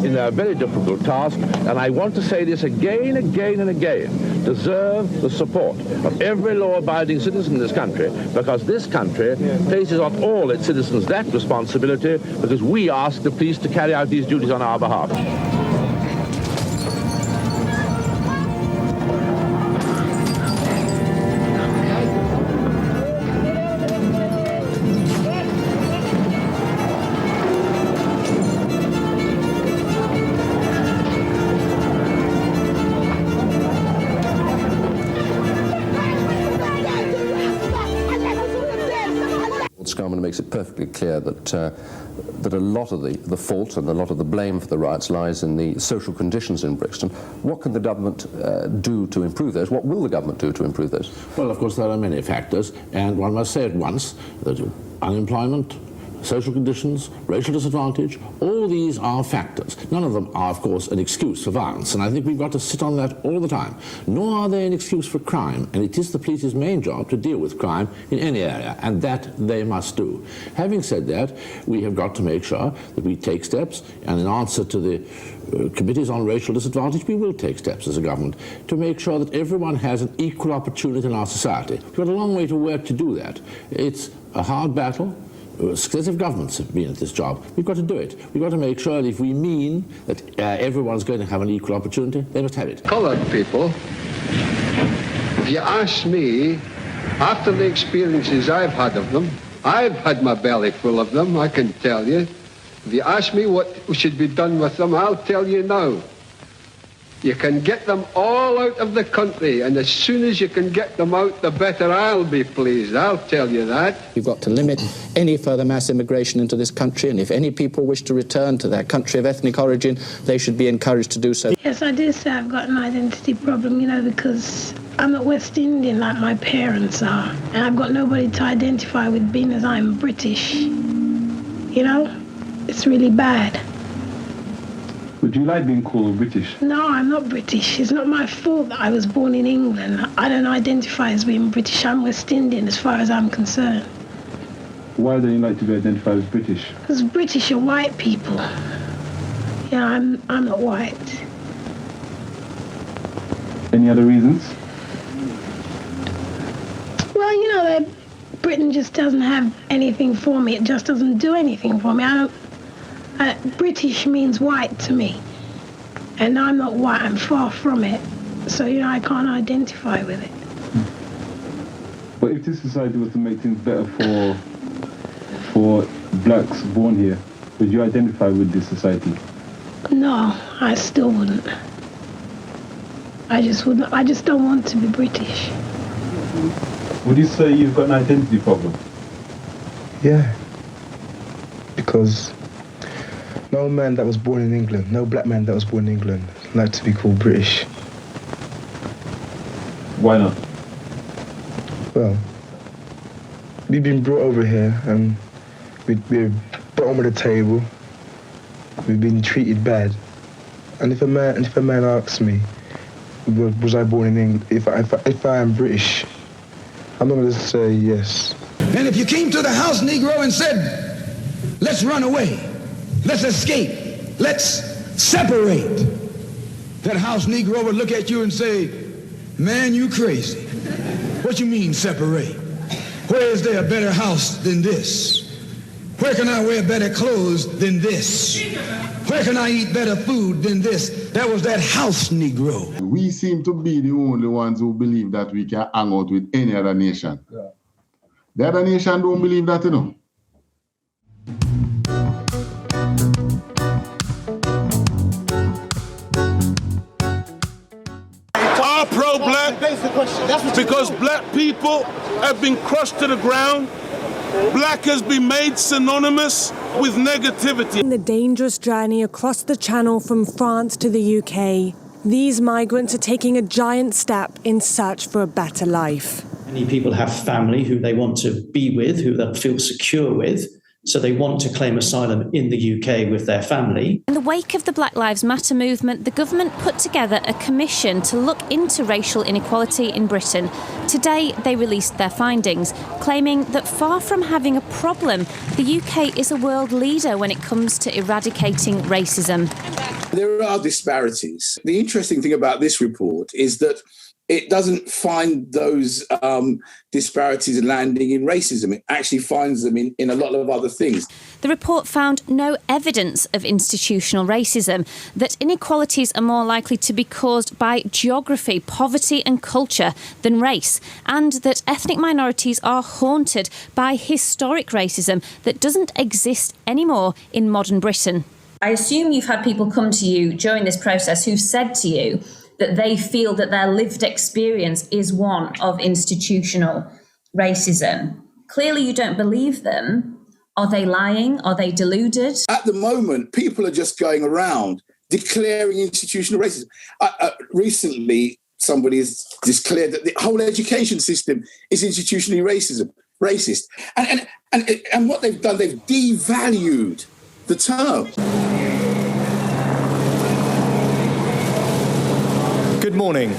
in their very difficult task, and I want to say this again, again, and again, deserve the support of every law-abiding citizen in this country, because this country places on all its citizens that responsibility, because we ask the police to carry out these duties on our behalf. Scarman makes it perfectly clear that that a lot of the fault and a lot of the blame for the riots lies in the social conditions in Brixton. What can the government do to improve those? What will the government do to improve those? Well, of course, there are many factors, and one must say at once that unemployment, social conditions, racial disadvantage, all these are factors. None of them are, of course, an excuse for violence, and I think we've got to sit on that all the time. Nor are they an excuse for crime, and it is the police's main job to deal with crime in any area, and that they must do. Having said that, we have got to make sure that we take steps, and in answer to the committees on racial disadvantage, we will take steps as a government to make sure that everyone has an equal opportunity in our society. We've got a long way to work to do that. It's a hard battle. Successive governments have been at this job. We've got to do it. We've got to make sure that if we mean that everyone's going to have an equal opportunity, they must have it. Coloured people, if you ask me, after the experiences I've had of them, I've had my belly full of them, I can tell you. If you ask me what should be done with them, I'll tell you now. You can get them all out of the country, and as soon as you can get them out, the better I'll be pleased, I'll tell you that. We've got to limit any further mass immigration into this country, and if any people wish to return to their country of ethnic origin, they should be encouraged to do so. Yes, I do say I've got an identity problem, you know, because I'm not West Indian like my parents are, and I've got nobody to identify with being as I'm British. You know, it's really bad. Would you like being called British? No, I'm not British. It's not my fault that I was born in England. I don't identify as being British. I'm West Indian as far as I'm concerned. Why don't you like to be identified as British? Because British are white people. Yeah, I'm not white. Any other reasons? Well, you know, Britain just doesn't have anything for me. It just doesn't do anything for me. British means white to me, and I'm not white, I'm far from it, so, you know, I can't identify with it. But if this society was to make things better for blacks born here, would you identify with this society? No, I still wouldn't. I just don't want to be British. Would you say you've got an identity problem? Yeah, because no man that was born in England, no black man that was born in England like to be called British. Why not? Well, we've been brought over here and we're bottom of the table. We've been treated bad. And if a man asks me, was I born in England? If I am British, I'm not going to say yes. And if you came to the house Negro and said, let's run away, let's escape, let's separate, that house Negro would look at you and say, man, you crazy. What you mean separate? Where is there a better house than this? Where can I wear better clothes than this? Where can I eat better food than this? That was that house Negro. We seem to be the only ones who believe that we can hang out with any other nation. Yeah. The other nation don't believe that, you know. Are pro-black because black people have been crushed to the ground. Black has been made synonymous with negativity. The dangerous journey across the Channel from France to the UK, these migrants are taking a giant step in search for a better life. Many people have family who they want to be with, who they feel secure with, so they want to claim asylum in the UK with their family. In the wake of the Black Lives Matter movement, the government put together a commission to look into racial inequality in Britain. Today, they released their findings, claiming that far from having a problem, the UK is a world leader when it comes to eradicating racism. There are disparities. The interesting thing about this report is that it doesn't find those disparities landing in racism. It actually finds them in a lot of other things. The report found no evidence of institutional racism, that inequalities are more likely to be caused by geography, poverty and culture than race, and that ethnic minorities are haunted by historic racism that doesn't exist anymore in modern Britain. I assume you've had people come to you during this process who've said to you that they feel that their lived experience is one of institutional racism. Clearly, you don't believe them. Are they lying? Are they deluded? At the moment, people are just going around declaring institutional racism. Recently, somebody has declared that the whole education system is institutionally racist. And what they've done, they've devalued the term. Good morning.